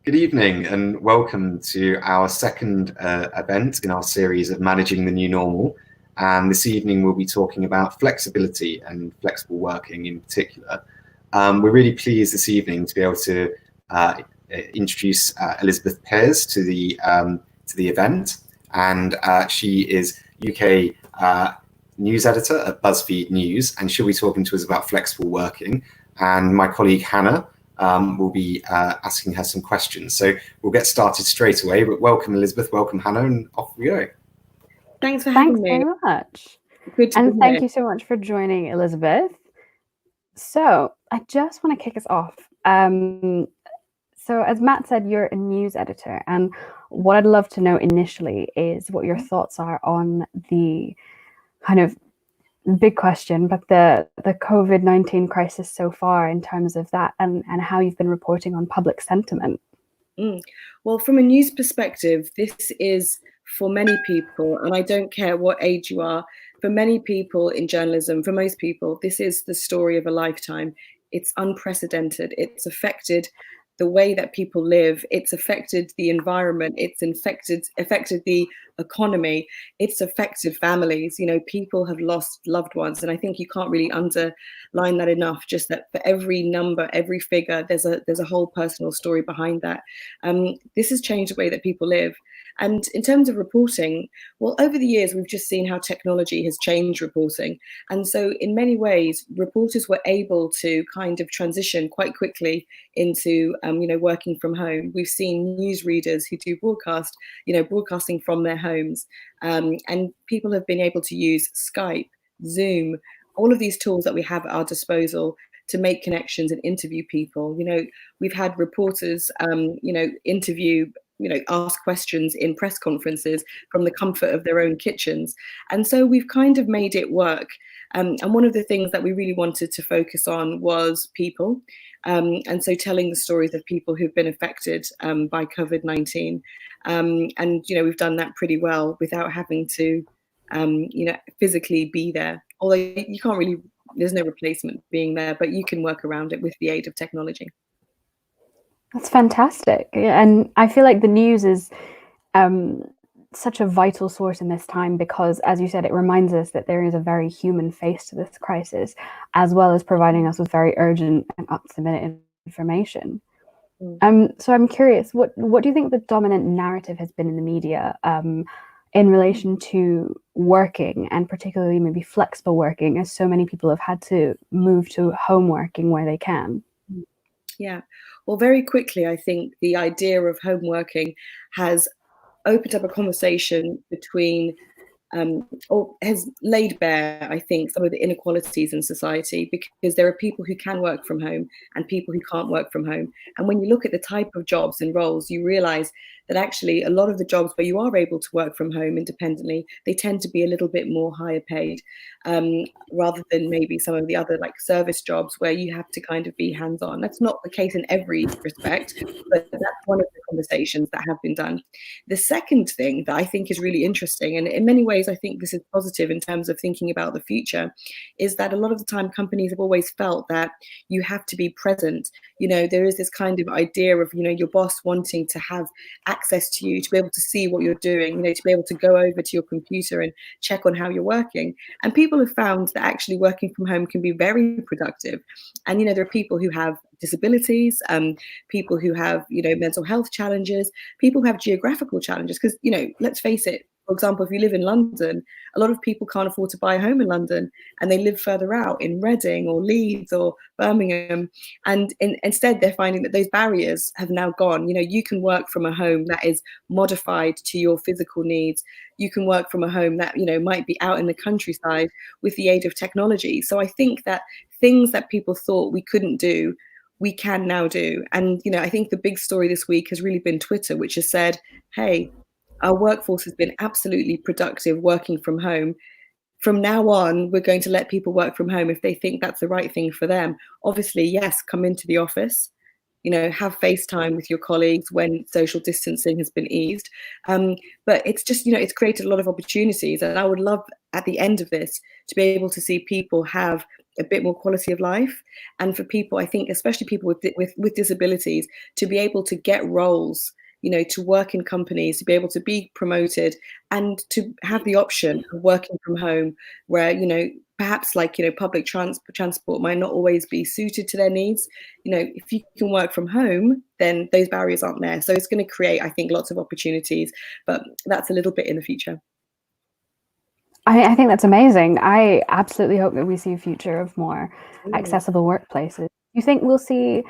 Good evening and welcome to our second event in our series of Managing the New Normal. And this evening we'll be talking about flexibility and flexible working in particular. We're really pleased this evening to be able to introduce Elizabeth Pears to the event. And she is UK news editor at BuzzFeed News, and she'll be talking to us about flexible working. And my colleague Hannah will be asking her some questions. So we'll get started straight away, but welcome Elizabeth, welcome Hannah, and off we go. Thanks for having me. Thanks very much. Good to be and thank here. you so much for joining, Elizabeth. So I just want to kick us off. So as Matt said, you're a news editor, and what I'd love to know initially is what your thoughts are on the kind of big question, but the COVID-19 crisis so far in terms of that and how you've been reporting on public sentiment. Well, from a news perspective, this is for many people, and I don't care what age you are, for many people in journalism, for most people, this is the story of a lifetime. It's unprecedented. It's affected the way that people live. It's affected the environment. It's affected the economy. It's affected families. You know, people have lost loved ones, and I think you can't really underline that enough. Just that for every number, every figure, there's a whole personal story behind that. This has changed the way that people live. And in terms of reporting, well, over the years, we've just seen how technology has changed reporting. And so in many ways, reporters were able to kind of transition quite quickly into, working from home. We've seen newsreaders who do broadcasting from their homes. And people have been able to use Skype, Zoom, all of these tools that we have at our disposal to make connections and interview people. You know, we've had reporters, interview, ask questions in press conferences from the comfort of their own kitchens. And so we've kind of made it work. And one of the things that we really wanted to focus on was people. And so telling the stories of people who've been affected by COVID-19. And, we've done that pretty well without having to, physically be there. Although you can't really, there's no replacement being there, but you can work around it with the aid of technology. That's fantastic. And I feel like the news is such a vital source in this time because, as you said, it reminds us that there is a very human face to this crisis, as well as providing us with very urgent and up-to-the-minute information. So I'm curious, what do you think the dominant narrative has been in the media in relation to working, and particularly maybe flexible working, as so many people have had to move to home working where they can? Yeah, well, very quickly, I think the idea of home working has opened up a conversation between, or has laid bare, I think, some of the inequalities in society, because there are people who can work from home and people who can't work from home. And when you look at the type of jobs and roles, you realize that actually a lot of the jobs where you are able to work from home independently, they tend to be a little bit more higher paid, rather than maybe some of the other like service jobs where you have to kind of be hands-on. That's not the case in every respect, but that's one of the conversations that have been done. The second thing that I think is really interesting, and in many ways I think this is positive in terms of thinking about the future, is that a lot of the time companies have always felt that you have to be present. There is this kind of idea of, your boss wanting to have access to you, to be able to see what you're doing, to be able to go over to your computer and check on how you're working. And people have found that actually working from home can be very productive. And, there are people who have disabilities, people who have, mental health challenges, people who have geographical challenges, because, let's face it, for example, if you live in London, a lot of people can't afford to buy a home in London and they live further out in Reading or Leeds or Birmingham. And instead, they're finding that those barriers have now gone. You can work from a home that is modified to your physical needs. You can work from a home that, might be out in the countryside with the aid of technology. So I think that things that people thought we couldn't do, we can now do. And, I think the big story this week has really been Twitter, which has said, hey, our workforce has been absolutely productive working from home. From now on, we're going to let people work from home if they think that's the right thing for them. Obviously, yes, come into the office, have FaceTime with your colleagues when social distancing has been eased. But it's just, it's created a lot of opportunities. And I would love at the end of this to be able to see people have a bit more quality of life, and for people, I think, especially people with disabilities, to be able to get roles, to work in companies, to be able to be promoted, and to have the option of working from home, where perhaps public transport might not always be suited to their needs. If you can work from home, then those barriers aren't there. So it's going to create, I think, lots of opportunities, but that's a little bit in the future. I think that's amazing. I absolutely hope that we see a future of more accessible workplaces. Do you think we'll see,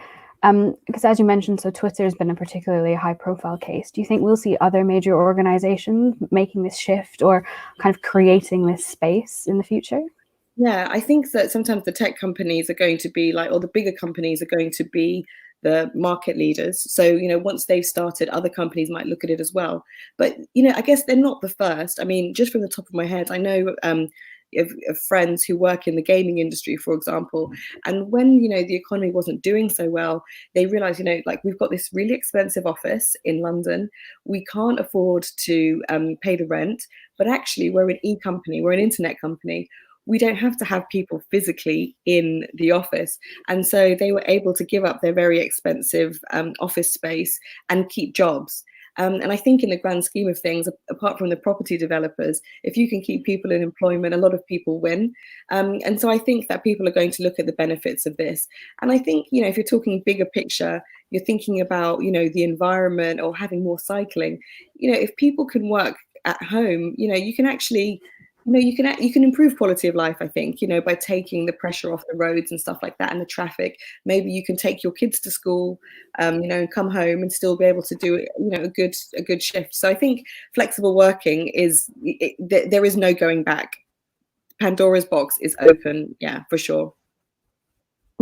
because as you mentioned, so Twitter has been a particularly high profile case. Do you think we'll see other major organizations making this shift or kind of creating this space in the future? Yeah, I think that sometimes the tech companies are going to be or the bigger companies are going to be the market leaders. So, once they've started, other companies might look at it as well. But, I guess they're not the first. I mean, just from the top of my head, I know of friends who work in the gaming industry, for example. And when, the economy wasn't doing so well, they realized, we've got this really expensive office in London. We can't afford to pay the rent, but actually we're an e-company, we're an internet company. We don't have to have people physically in the office. And so they were able to give up their very expensive office space and keep jobs. And I think in the grand scheme of things, apart from the property developers, if you can keep people in employment, a lot of people win. And so I think that people are going to look at the benefits of this. And I think, if you're talking bigger picture, you're thinking about, the environment or having more cycling. If people can work at home, you can actually you can improve quality of life, I think, by taking the pressure off the roads and stuff like that, and the traffic. Maybe you can take your kids to school, and come home and still be able to do, a good shift. So I think flexible working there is no going back. Pandora's box is open, yeah, for sure.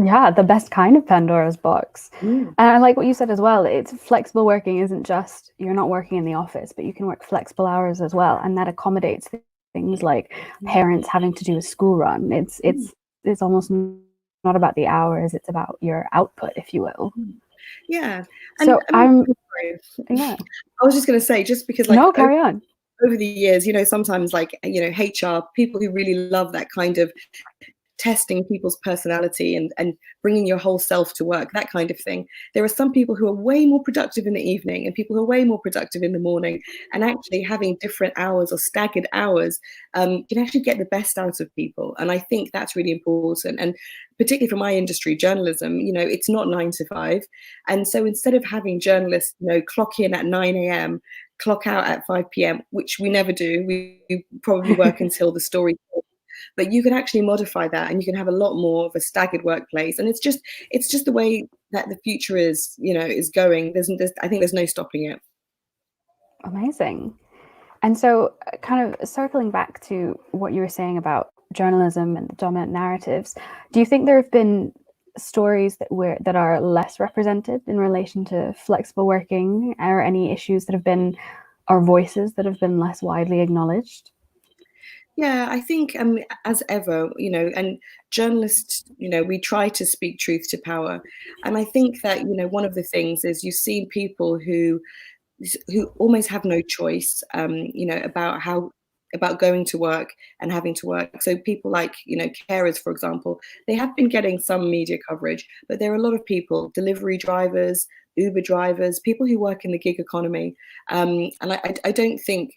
Yeah, the best kind of Pandora's box. And I like what you said as well. It's flexible working isn't just you're not working in the office, but you can work flexible hours as well, and that accommodates things like parents having to do a school run. It's almost not about the hours, it's about your output, if you will. Yeah. So I was just going to say, just because carry on. Over the years, sometimes HR, people who really love that kind of testing people's personality and bringing your whole self to work, that kind of thing. There are some people who are way more productive in the evening and people who are way more productive in the morning, and actually having different hours or staggered hours can actually get the best out of people. And I think that's really important. And particularly for my industry, journalism, it's not 9 to 5. And so instead of having journalists, clock in at 9 a.m., clock out at 5 p.m., which we never do, we probably work until the story. But you can actually modify that, and you can have a lot more of a staggered workplace. And it's just the way that the future is going. I think there's no stopping it. Amazing. And so kind of circling back to what you were saying about journalism and the dominant narratives, do you think there have been stories that are less represented in relation to flexible working, or any issues that have been, or voices that have been less widely acknowledged? Yeah, I think as ever, and journalists, we try to speak truth to power. And I think that, one of the things is you've seen people who almost have no choice, about going to work and having to work. So people like, carers, for example, they have been getting some media coverage, but there are a lot of people, delivery drivers, Uber drivers, people who work in the gig economy. And I think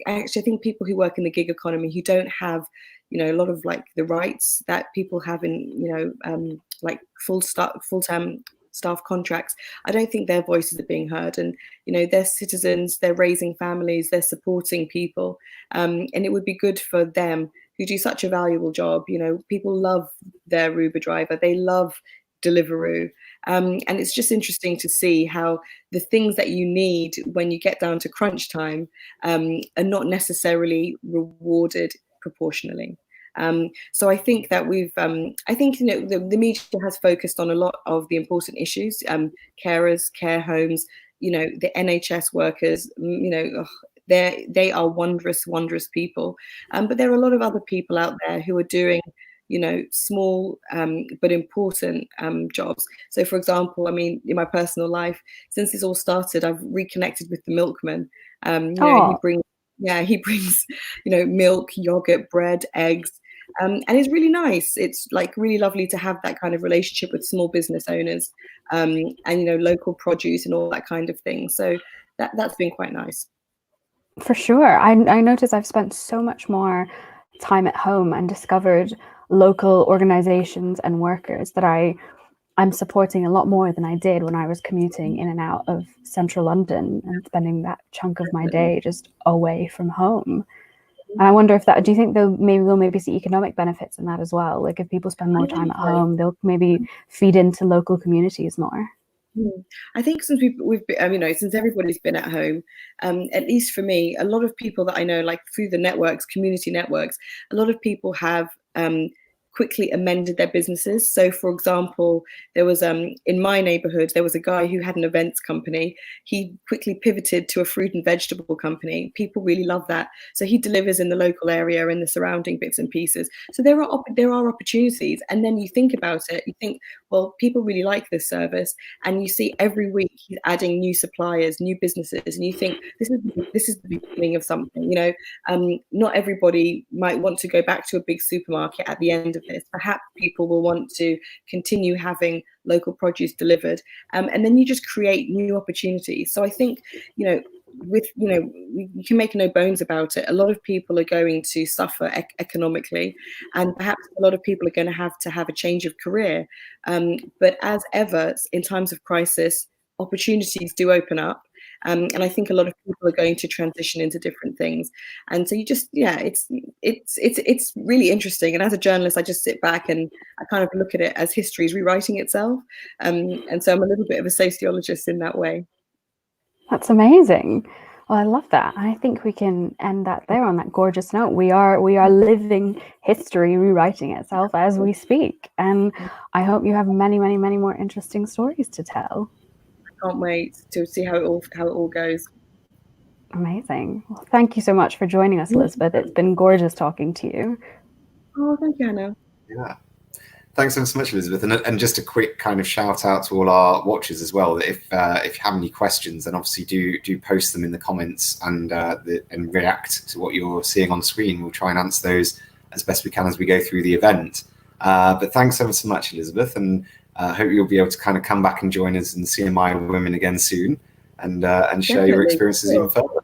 people who work in the gig economy who don't have, a lot of the rights that people have in, full-time staff contracts, I don't think their voices are being heard. And, they're citizens, they're raising families, they're supporting people. And it would be good for them who do such a valuable job. People love their Uber driver, they love Deliveroo. And it's just interesting to see how the things that you need when you get down to crunch time are not necessarily rewarded proportionally. So I think that the media has focused on a lot of the important issues, carers, care homes, the NHS workers, they are wondrous people. But there are a lot of other people out there who are doing small but important jobs. So, for example, in my personal life, since this all started, I've reconnected with the milkman. He brings milk, yogurt, bread, eggs. And it's really nice. It's like really lovely to have that kind of relationship with small business owners, and local produce and all that kind of thing. So that's been quite nice. For sure. I notice I've spent so much more time at home and discovered local organizations and workers that I'm supporting a lot more than I did when I was commuting in and out of central London and spending that chunk of my day just away from home. And I wonder if do you think we'll maybe see economic benefits in that as well? Like if people spend more time at home, they'll maybe feed into local communities more. I think since we've been, since everybody's been at home, at least for me, a lot of people that I know, like through the networks, community networks, a lot of people have quickly amended their businesses. So for example, there was in my neighborhood, there was a guy who had an events company. He quickly pivoted to a fruit and vegetable company. People really love that. So he delivers in the local area and the surrounding bits and pieces. So there are opportunities. And then you think about it, you think, well, people really like this service. And you see every week he's adding new suppliers, new businesses, and you think this is the beginning of something. Not everybody might want to go back to a big supermarket at the end of this. Perhaps people will want to continue having local produce delivered, and then you just create new opportunities. So I think, you can make no bones about it. A lot of people are going to suffer economically, and perhaps a lot of people are going to have a change of career. But as ever, in times of crisis, opportunities do open up. And I think a lot of people are going to transition into different things. And so you just, it's really interesting. And as a journalist, I just sit back and I kind of look at it as history is rewriting itself. And so I'm a little bit of a sociologist in that way. That's amazing. Well, I love that. I think we can end that there on that gorgeous note. We are living history rewriting itself as we speak. And I hope you have many, many, many more interesting stories to tell. Can't wait to see how it all goes. Amazing. Well, thank you so much for joining us, Elizabeth. It's been gorgeous talking to you. Oh, thank you, Hannah. Yeah. Thanks so much, Elizabeth. And just a quick kind of shout out to all our watchers as well. That if you have any questions, then obviously do post them in the comments and react to what you're seeing on screen. We'll try and answer those as best we can as we go through the event. But thanks ever so much, Elizabeth, and hope you'll be able to kind of come back and join us in CMI Women again soon and share your experiences even further.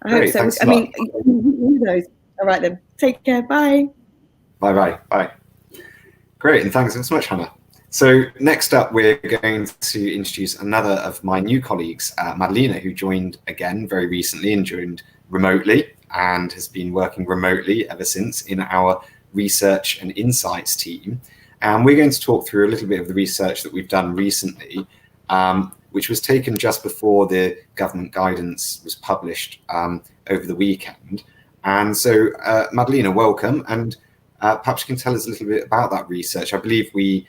I hope so. I mean, who knows? All right then. Take care. Bye. Bye. Great, and thanks so much, Hannah. So next up, we're going to introduce another of my new colleagues, Madalena, who joined again very recently and joined remotely and has been working remotely ever since in our research and insights team. And we're going to talk through a little bit of the research that we've done recently, which was taken just before the government guidance was published over the weekend. And so, Madalena, welcome. And perhaps you can tell us a little bit about that research. I believe we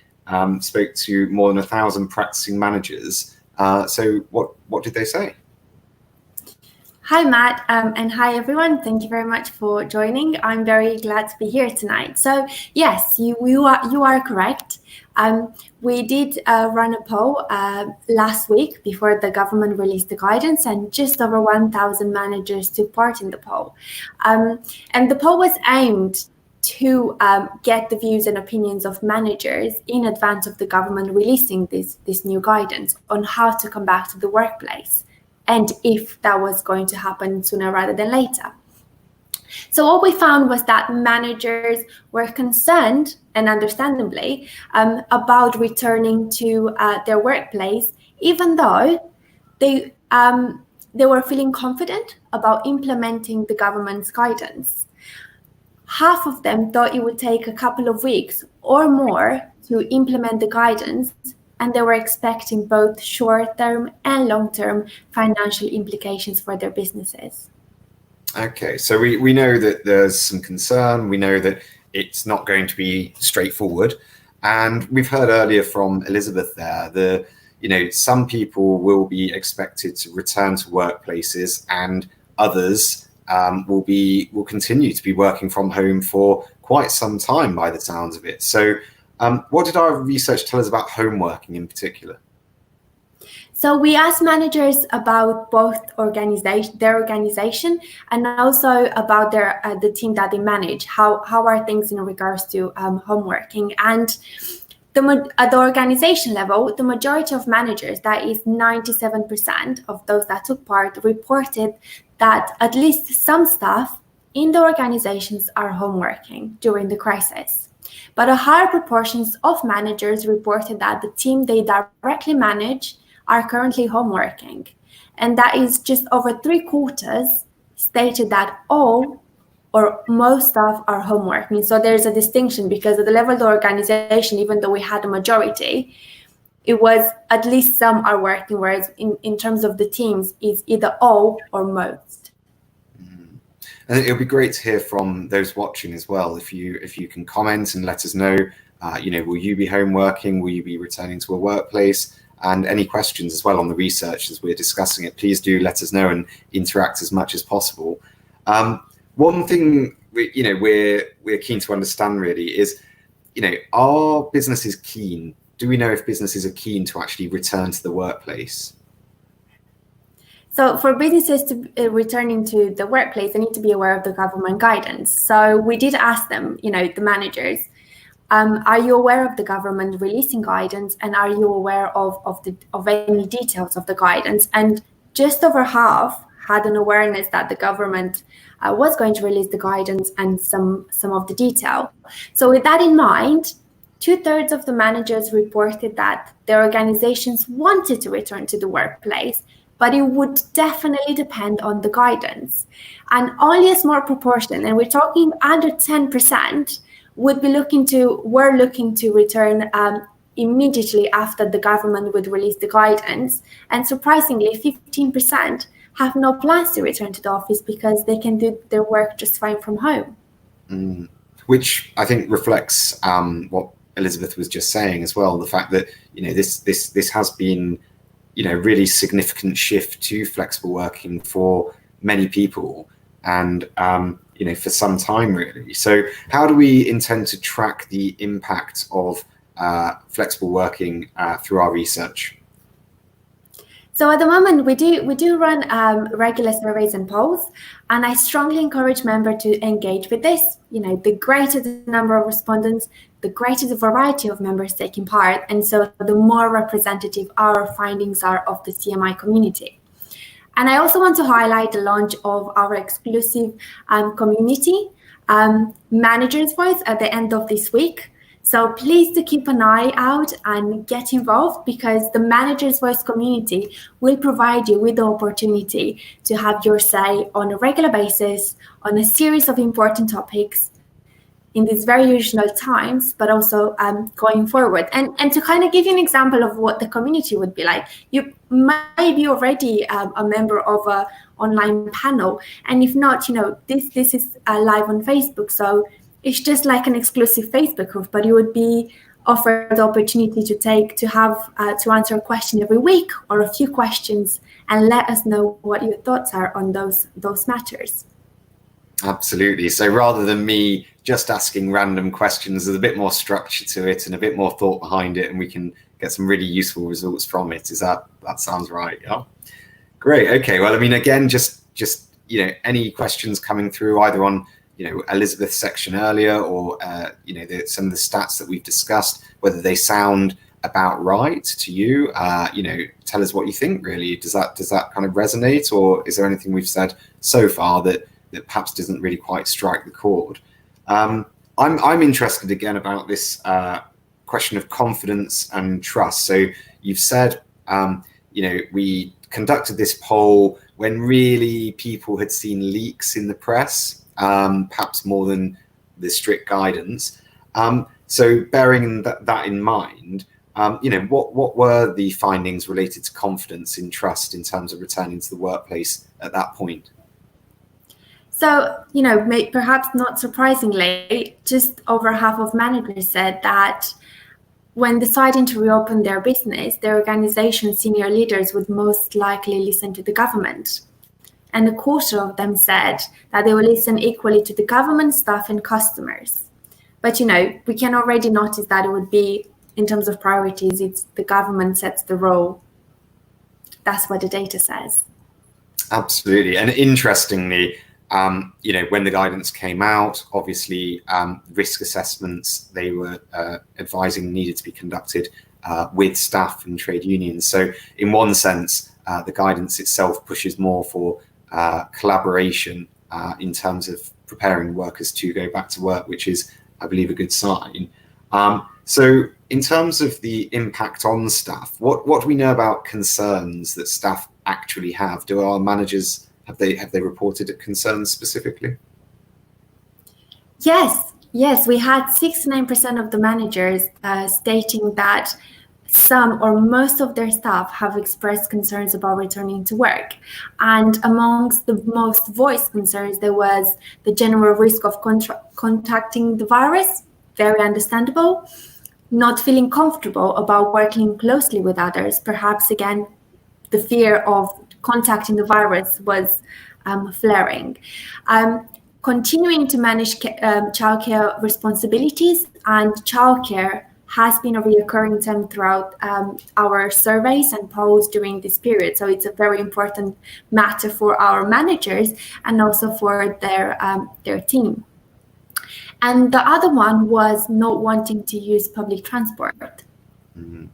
spoke to more than 1,000 practicing managers. So what did they say? Hi, Matt, and hi, everyone. Thank you very much for joining. I'm very glad to be here tonight. So, yes, you are correct. We did run a poll last week before the government released the guidance, and just over 1,000 managers took part in the poll. And the poll was aimed to get the views and opinions of managers in advance of the government releasing this new guidance on how to come back to the workplace, and if that was going to happen sooner rather than later. So what we found was that managers were concerned, and understandably, about returning to their workplace, even though they were feeling confident about implementing the government's guidance. Half of them thought it would take a couple of weeks or more to implement the guidance, and they were expecting both short-term and long-term financial implications for their businesses. Okay, so we know that there's some concern. We know that it's not going to be straightforward. And we've heard earlier from Elizabeth there, some people will be expected to return to workplaces and others will continue to be working from home for quite some time by the sounds of it. So what did our research tell us about home working in particular? So we asked managers about both their organization, and also about the team that they manage. How are things in regards to home working? And at the organization level, the majority of managers, that is 97% of those that took part, reported that at least some staff in the organizations are home working during the crisis. But a higher proportion of managers reported that the team they directly manage are currently home working. And that is just over 3/4 stated that all or most staff are home working. So there's a distinction, because at the level of the organization, even though we had a majority, it was at least some are working, whereas in terms of the teams, it's either all or most. And it'll be great to hear from those watching as well. If you can comment and let us know, will you be home working? Will you be returning to a workplace? And any questions as well on the research as we're discussing it, please do let us know and interact as much as possible. One thing we're keen to understand really is, are businesses keen? Do we know if businesses are keen to actually return to the workplace? So for businesses to returning to the workplace, they need to be aware of the government guidance. So we did ask them, the managers, are you aware of the government releasing guidance, and are you aware of any details of the guidance? And just over half had an awareness that the government was going to release the guidance and some of the detail. So with that in mind, 2/3 of the managers reported that their organizations wanted to return to the workplace, but it would definitely depend on the guidance. And only a small proportion, and we're talking under 10%, were looking to return immediately after the government would release the guidance. And surprisingly, 15% have no plans to return to the office because they can do their work just fine from home. Which I think reflects what Elizabeth was just saying as well, the fact that this has been really significant shift to flexible working for many people, and for some time really. So how do we intend to track the impact of flexible working through our research? So at the moment, we do run regular surveys and polls, and I strongly encourage members to engage with this. The greater the number of respondents, the greater the variety of members taking part, and so the more representative our findings are of the CMI community. And I also want to highlight the launch of our exclusive community Manager's Voice at the end of this week. So please do keep an eye out and get involved, because the Manager's Voice community will provide you with the opportunity to have your say on a regular basis on a series of important topics in these very unusual times, but also going forward. And to kind of give you an example of what the community would be like, you might be already a member of an online panel. And if not, this is live on Facebook. So it's just like an exclusive Facebook group, but you would be offered the opportunity to answer a question every week, or a few questions, and let us know what your thoughts are on those matters. Absolutely. So rather than me just asking random questions, there's a bit more structure to it and a bit more thought behind it, and we can get some really useful results from it. That sounds right? Yeah. Great. Okay. Well, again, just any questions coming through either on Elizabeth's section earlier, or some of the stats that we've discussed, whether they sound about right to you, tell us what you think. Really, does that kind of resonate, or is there anything we've said so far that perhaps doesn't really quite strike the chord? I'm interested again about this question of confidence and trust. So you've said, we conducted this poll when really people had seen leaks in the press, perhaps more than the strict guidance. So bearing that in mind, what were the findings related to confidence and trust in terms of returning to the workplace at that point? So, perhaps not surprisingly, just over half of managers said that when deciding to reopen their business, their organization's senior leaders would most likely listen to the government. And 1/4 of them said that they will listen equally to the government, staff, and customers. But, we can already notice that it would be, in terms of priorities, it's the government sets the role. that's what the data says. Absolutely. And interestingly, when the guidance came out, obviously risk assessments, they were advising needed to be conducted with staff and trade unions. So in one sense, the guidance itself pushes more for collaboration in terms of preparing workers to go back to work, which is, I believe, a good sign. So in terms of the impact on staff, what do we know about concerns that staff actually have? Do our managers, have they reported concerns specifically? Yes, we had 69% of the managers stating that some or most of their staff have expressed concerns about returning to work. And amongst the most voiced concerns, there was the general risk of contacting the virus, very understandable, not feeling comfortable about working closely with others. Perhaps, again, the fear of contacting the virus was flaring. Continuing to manage childcare responsibilities, and childcare has been a recurring theme throughout our surveys and polls during this period. So it's a very important matter for our managers and also for their team. And the other one was not wanting to use public transport. Mm-hmm.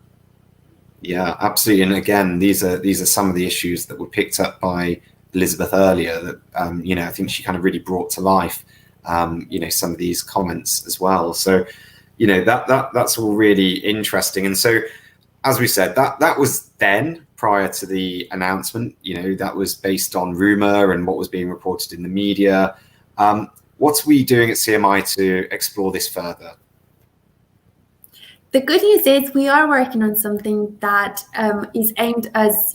Yeah, absolutely. And again, these are some of the issues that were picked up by Elizabeth earlier that, I think she kind of really brought to life, some of these comments as well. So, that's all really interesting. And so, as we said, that was then prior to the announcement, that was based on rumor and what was being reported in the media. What are we doing at CMI to explore this further? The good news is we are working on something that is aimed as,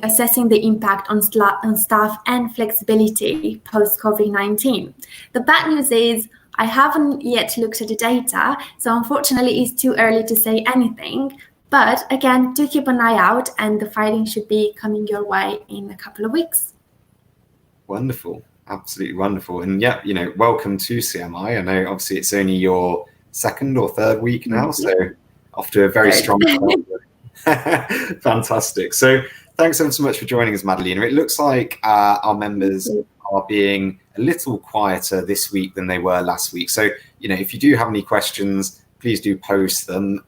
assessing the impact on staff and flexibility post-COVID-19. The bad news is I haven't yet looked at the data, so unfortunately it's too early to say anything. But again, do keep an eye out, and the filing should be coming your way in a couple of weeks. Wonderful, absolutely wonderful. And yeah, welcome to CMI. I know obviously it's only your second or third week now, so off to a very strong start. Fantastic. So thanks ever so much for joining us, Madalena. It looks like our members are being a little quieter this week than they were last week. So, if you do have any questions, please do post them.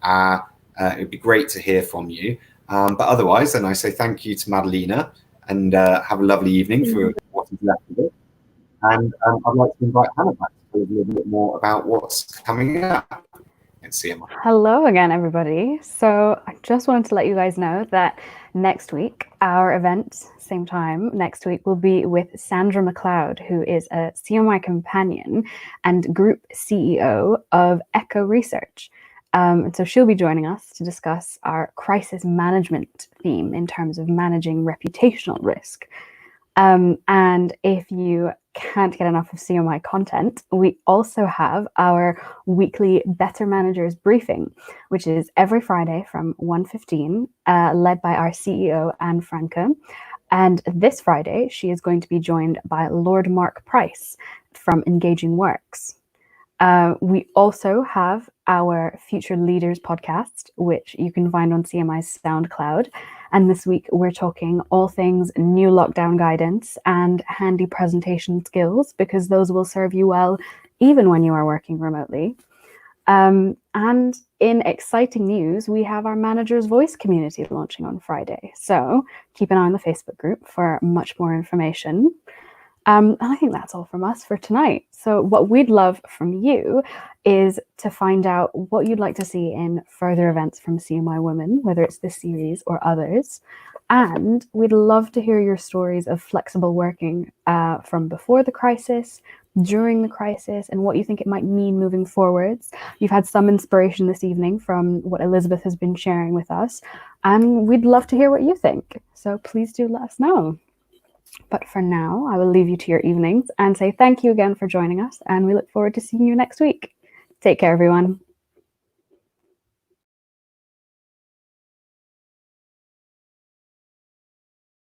It'd be great to hear from you. But otherwise, then I say thank you to Madalena, and have a lovely evening for what is left of it. And I'd like to invite Hannah back to tell us a little bit more about what's coming up at CMI. Hello again, everybody. So I just wanted to let you guys know that next week, our event, same time next week, will be with Sandra McLeod, who is a CMI companion and group CEO of Echo Research. And so she'll be joining us to discuss our crisis management theme in terms of managing reputational risk. And if you can't get enough of CMI content, we also have our weekly Better Managers briefing, which is every Friday from 1:15, led by our CEO, Anne Franke. And this Friday, she is going to be joined by Lord Mark Price from Engaging Works. We also have our Future Leaders podcast, which you can find on CMI's SoundCloud. And this week, we're talking all things new lockdown guidance and handy presentation skills, because those will serve you well even when you are working remotely. And in exciting news, we have our Manager's Voice community launching on Friday. So keep an eye on the Facebook group for much more information. And I think that's all from us for tonight. So what we'd love from you is to find out what you'd like to see in further events from CMI Women, whether it's this series or others. And we'd love to hear your stories of flexible working from before the crisis, during the crisis, and what you think it might mean moving forwards. You've had some inspiration this evening from what Elizabeth has been sharing with us, and we'd love to hear what you think. So please do let us know. But for now, I will leave you to your evenings and say thank you again for joining us, and we look forward to seeing you next week. Take care, everyone.